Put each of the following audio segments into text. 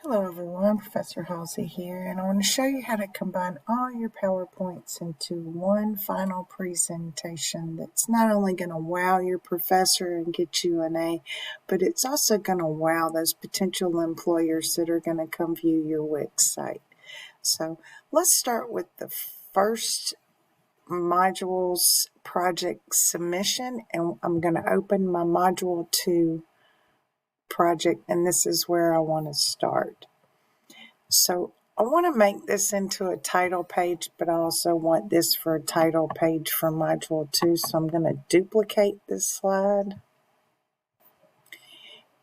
Hello everyone, Professor Halsey here, and I want to show you how to combine all your PowerPoints into one final presentation that's not only going to wow your professor and get you an A, but it's also going to wow those potential employers that are going to come view your Wix site. So let's start with the first module's project submission, and I'm going to open my Module 2 project, and this is where I want to start. So I want to make this into a title page, but I also want this for a title page for Module 2, so I'm going to duplicate this slide.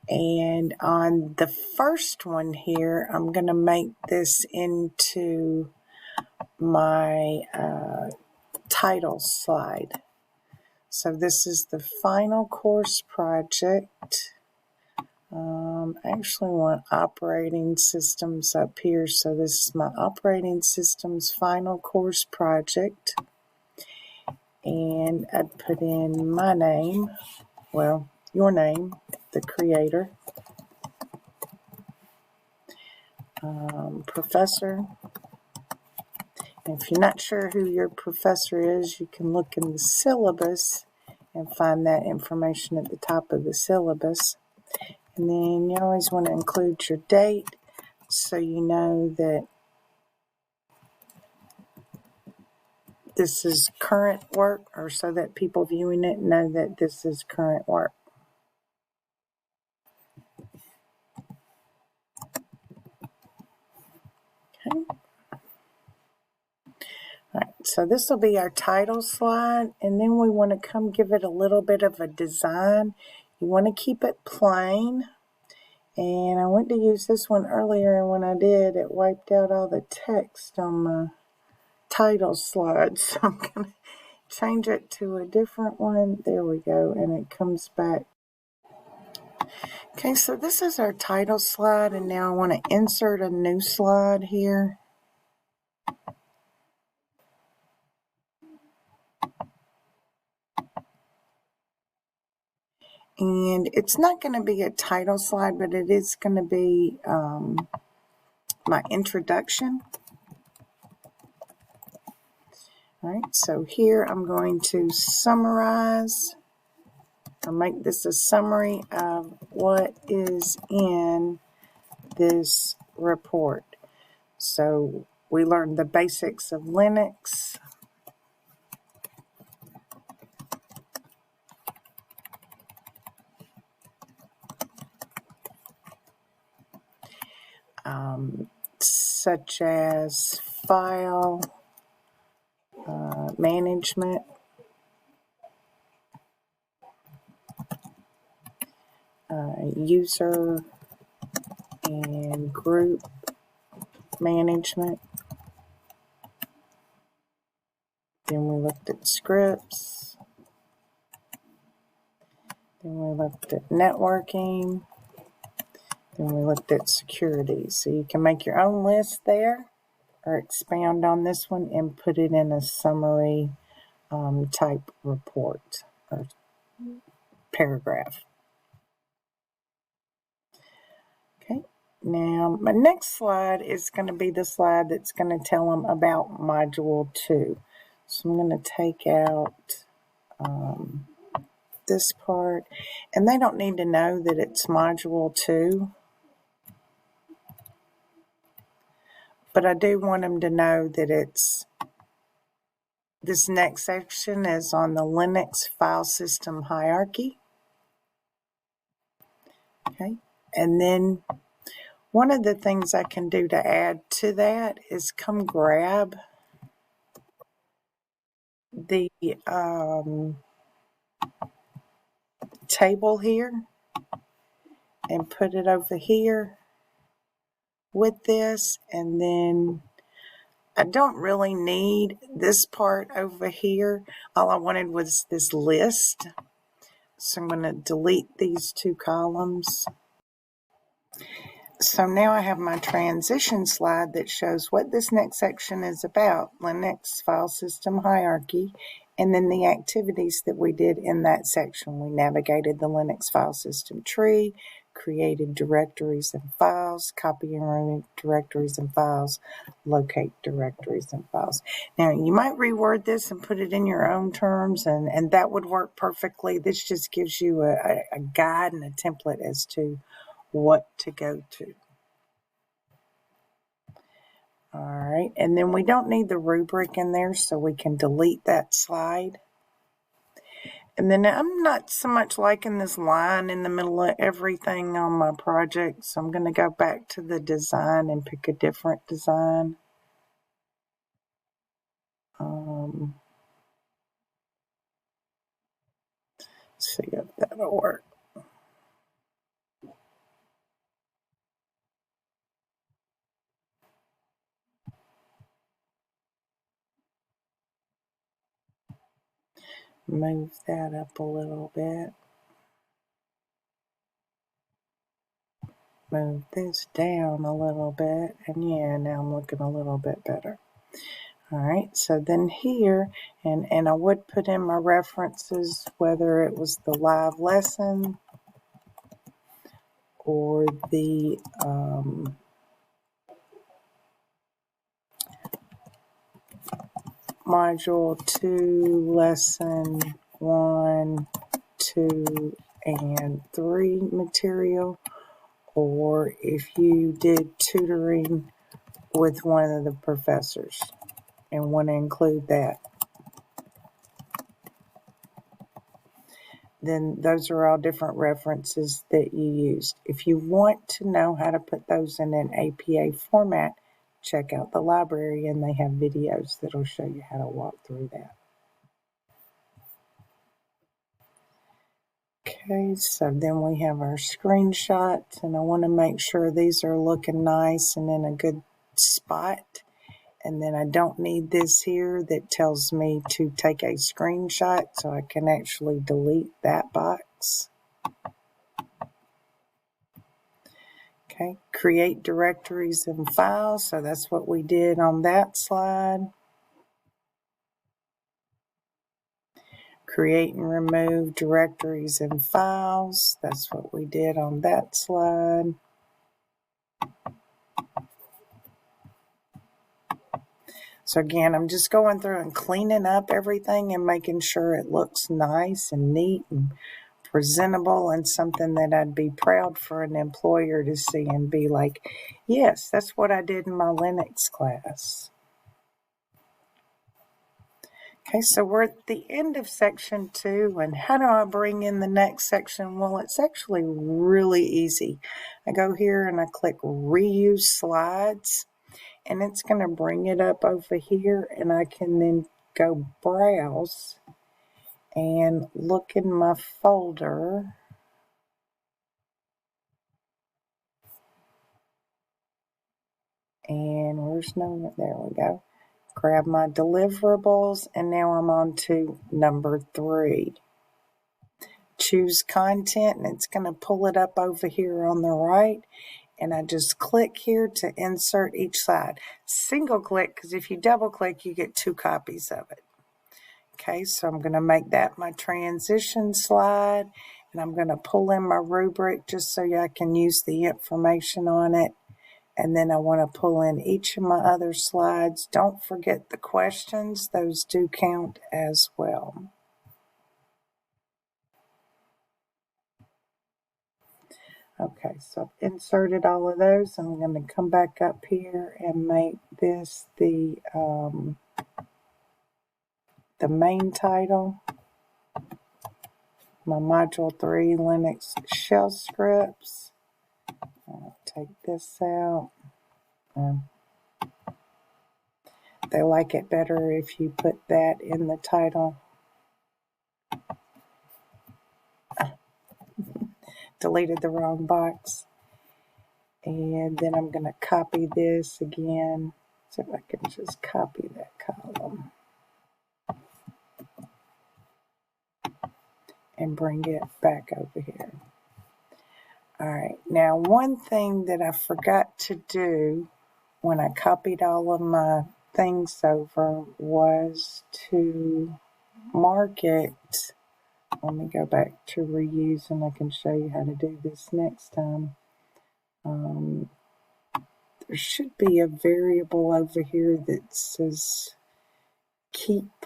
And on the first one here, I'm going to make this into my title slide. So this is the final course project. I actually want operating systems up here, so this is my operating systems final course project, and I'd put in my name, well, your name, the creator, professor. And if you're not sure who your professor is, you can look in the syllabus and find that information at the top of the syllabus. And then you always want to include your date so you know that this is current work, or so that people viewing it know that this is current work. Okay. All right, so this will be our title slide, and then we want to come give it a little bit of a design. You want to keep it plain. And I went to use this one earlier, and when I did, it wiped out all the text on my title slide. So I'm going to change it to a different one. There we go, and it comes back. Okay, so this is our title slide, and now I want to insert a new slide here. And it's not going to be a title slide, but it is going to be my introduction. All right, so here I'm going to summarize, or make this a summary of what is in this report. So we learned the basics of Linux. Such as file management, user and group management. Then we looked at scripts. Then we looked at networking. Then we looked at security. So you can make your own list there, or expand on this one and put it in a summary type report or paragraph. Okay, now my next slide is going to be the slide that's going to tell them about Module 2. So I'm going to take out this part, and they don't need to know that it's Module 2. But I do want them to know that it's, this next section is on the Linux file system hierarchy. Okay, and then one of the things I can do to add to that is come grab the table here and put it over here with this, and then I don't really need this part over here. All I wanted was this list. So I'm going to delete these two columns. So now I have my transition slide that shows what this next section is about, Linux file system hierarchy, and then the activities that we did in that section. We navigated the Linux file system tree, created directories and files, copy and remove directories and files, locate directories and files. Now, you might reword this and put it in your own terms, and that would work perfectly. This just gives you a guide and a template as to what to go to. All right, and then we don't need the rubric in there, so we can delete that slide. And then I'm not so much liking this line in the middle of everything on my project, so I'm going to go back to the design and pick a different design. See if that'll work. Move that up a little bit. Move this down a little bit. And yeah, now I'm looking a little bit better. All right, so then here, and I would put in my references, whether it was the live lesson or the Module 2, Lesson 1, 2, and 3 material, or if you did tutoring with one of the professors and want to include that. Then those are all different references that you used. If you want to know how to put those in an APA format, check out the library and they have videos that'll show you how to walk through that. Okay, so then we have our screenshots, and I want to make sure these are looking nice and in a good spot. And then I don't need this here that tells me to take a screenshot, so I can actually delete that box. Okay, create directories and files, so that's what we did on that slide. Create and remove directories and files, that's what we did on that slide. So again, I'm just going through and cleaning up everything and making sure it looks nice and neat and presentable and something that I'd be proud for an employer to see and be like, yes, that's what I did in my Linux class. Okay, so we're at the end of section 2, and how do I bring in the next section? Well, it's actually really easy. I go here and I click reuse slides, and it's going to bring it up over here, and I can then go browse and look in my folder. And where's no, there we go. Grab my deliverables, and now I'm on to number 3. Choose content, and it's going to pull it up over here on the right. And I just click here to insert each slide. Single click, because if you double click, you get 2 copies of it. Okay, so I'm going to make that my transition slide, and I'm going to pull in my rubric just so I can use the information on it. And then I want to pull in each of my other slides. Don't forget the questions, those do count as well. Okay, so I've inserted all of those. I'm going to come back up here and make this the main title. My Module 3 Linux shell scripts. I'll take this out. They like it better if you put that in the title. Deleted the wrong box. And then I'm going to copy this again. See if I can just copy that column and bring it back over here. All right, now one thing that I forgot to do when I copied all of my things over was to mark it let me go back to reuse and I can show you how to do this next time. There should be a variable over here that says keep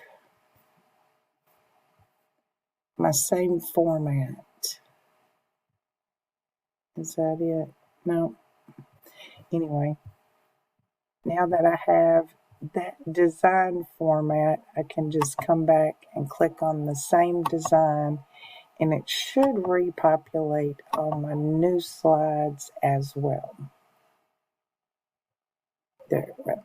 my same format. Is that it? No. Anyway, now that I have that design format, I can just come back and click on the same design and it should repopulate all my new slides as well. There it went.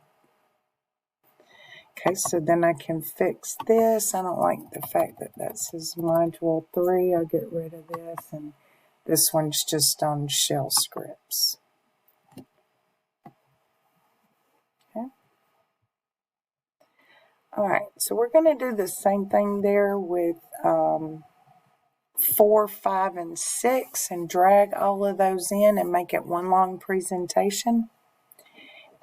Okay, so then I can fix this. I don't like the fact that that says module 3. I'll get rid of this, and this one's just on shell scripts. Okay. All right, so we're going to do the same thing there with 4, 5, and 6 and drag all of those in and make it one long presentation.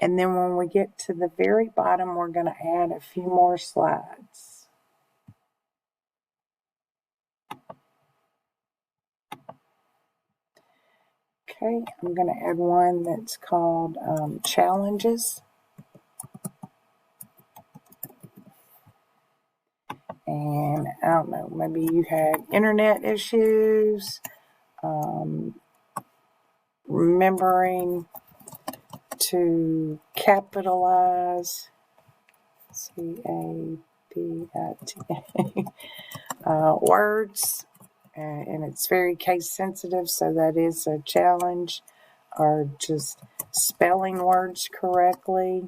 And then when we get to the very bottom, we're going to add a few more slides. Okay, I'm going to add one that's called challenges. And I don't know, maybe you had internet issues, remembering to capitalize, C-A-P-I-T-A, words, and it's very case sensitive, so that is a challenge, or just spelling words correctly.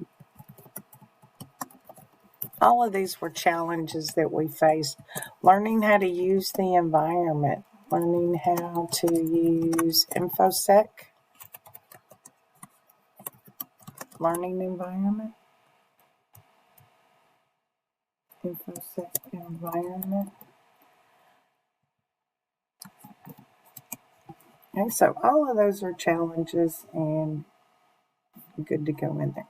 All of these were challenges that we faced. Learning how to use the environment, learning how to use InfoSec, learning environment, InfoSec environment. Okay, so all of those are challenges and good to go in there.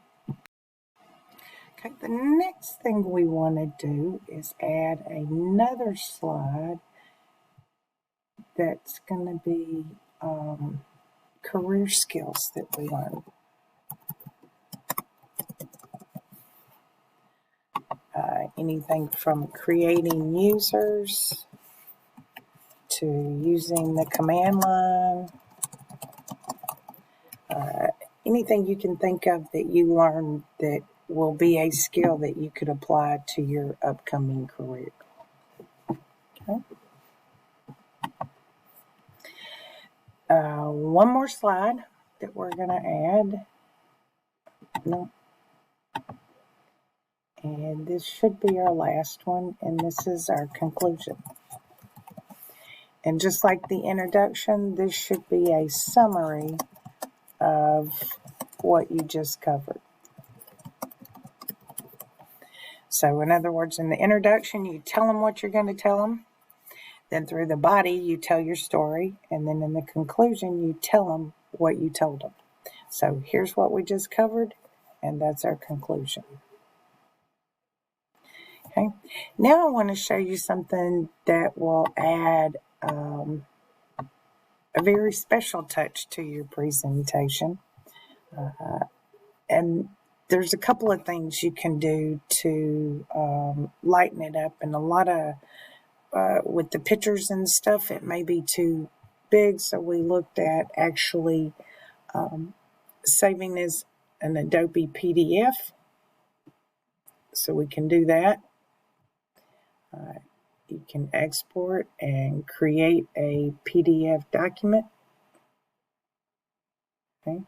Okay, the next thing we want to do is add another slide that's going to be career skills that we learn. Anything from creating users to using the command line. Anything you can think of that you learned that will be a skill that you could apply to your upcoming career. Okay. One more slide that we're going to add. No. And this should be our last one, and this is our conclusion. And just like the introduction, this should be a summary of what you just covered. So in other words, in the introduction, you tell them what you're going to tell them. Then through the body, you tell your story. And then in the conclusion, you tell them what you told them. So here's what we just covered, and that's our conclusion. Okay. Now I want to show you something that will add a very special touch to your presentation. And there's a couple of things you can do to lighten it up. And a lot of, with the pictures and stuff, it may be too big. So we looked at actually saving as an Adobe PDF. So we can do that. You can export and create a PDF document. Okay.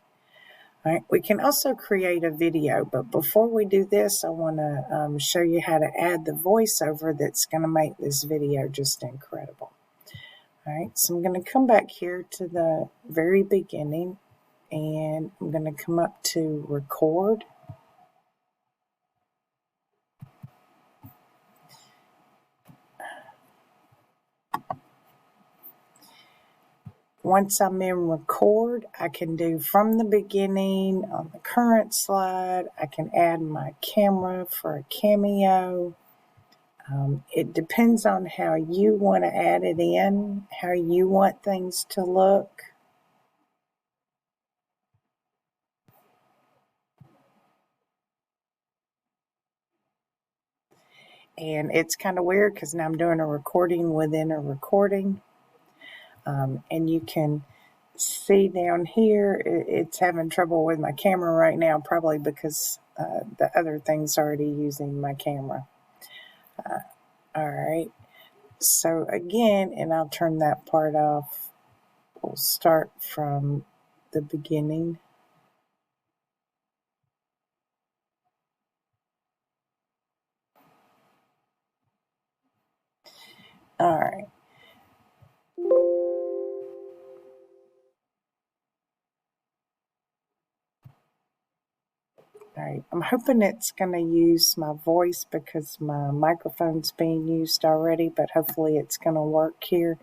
All right. We can also create a video, but before we do this, I want to show you how to add the voiceover that's going to make this video just incredible. All right. So I'm going to come back here to the very beginning, and I'm going to come up to record. Once I'm in record, I can do from the beginning on the current slide. I can add my camera for a cameo. It depends on how you want to add it in, how you want things to look. And it's kind of weird because now I'm doing a recording within a recording. And you can see down here, it's having trouble with my camera right now, probably because the other thing's already using my camera. All right. So again, and I'll turn that part off. We'll start from the beginning. All right. All right, I'm hoping it's going to use my voice because my microphone's being used already, but hopefully it's going to work here.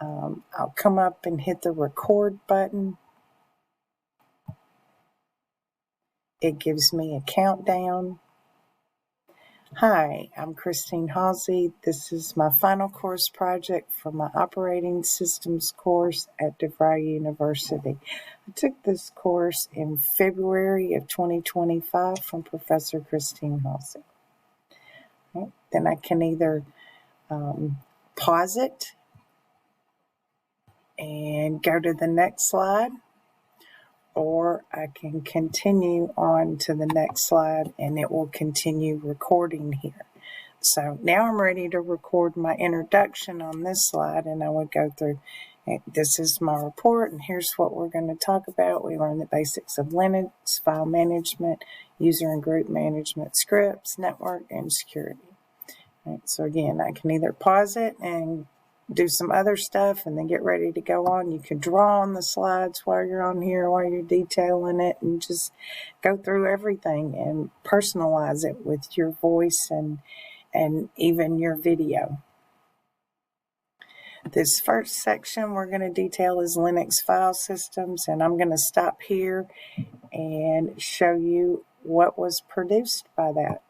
I'll come up and hit the record button. It gives me a countdown. Hi, I'm Christine Halsey. This is my final course project for my operating systems course at DeVry University. I took this course in February of 2025 from Professor Christine Halsey. Okay. Then I can either pause it and go to the next slide, or I can continue on to the next slide and it will continue recording here. So now I'm ready to record my introduction on this slide, and I would go through, this is my report, and here's what we're going to talk about. We learned the basics of Linux, file management, user and group management, scripts, network, and security. Right, so again, I can either pause it and do some other stuff and then get ready to go on. You can draw on the slides while you're on here, while you're detailing it, and just go through everything and personalize it with your voice and even your video. This first section we're going to detail is Linux file systems, and I'm going to stop here and show you what was produced by that.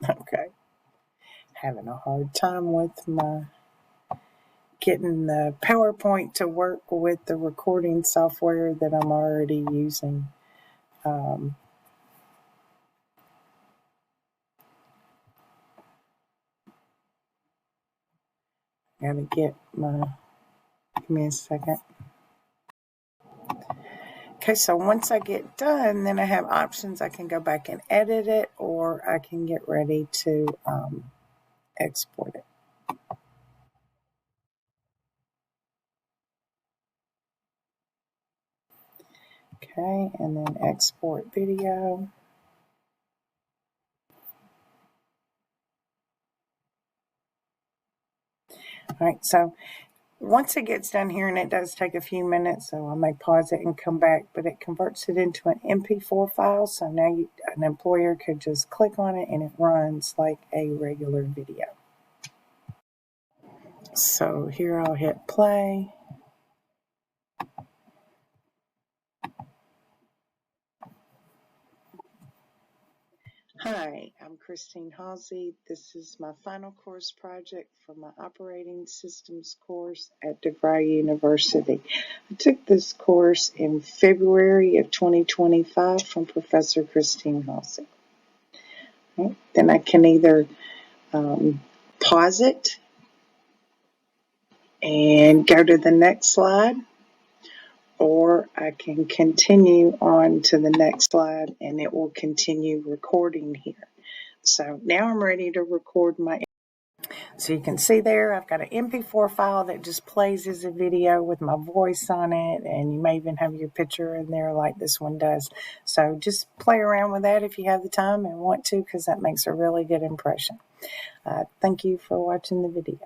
Okay. Having a hard time with my getting the PowerPoint to work with the recording software that I'm already using. Gotta get my, give me a second. Okay, so once I get done, then I have options. I can go back and edit it, or I can get ready to export it. Okay, and then export video. All right, so once it gets done here, and it does take a few minutes, so I may pause it and come back, but it converts it into an MP4 file, so now an employer could just click on it and it runs like a regular video. So here I'll hit play. Hi, I'm Christine Halsey. This is my final course project for my operating systems course at DeVry University. I took this course in February of 2025 from Professor Christine Halsey. Okay. Then I can either pause it and go to the next slide, or I can continue on to the next slide and it will continue recording here. So now I'm ready to record my. So you can see there, I've got an MP4 file that just plays as a video with my voice on it, and you may even have your picture in there like this one does. So just play around with that if you have the time and want to, because that makes a really good impression. Thank you for watching the video.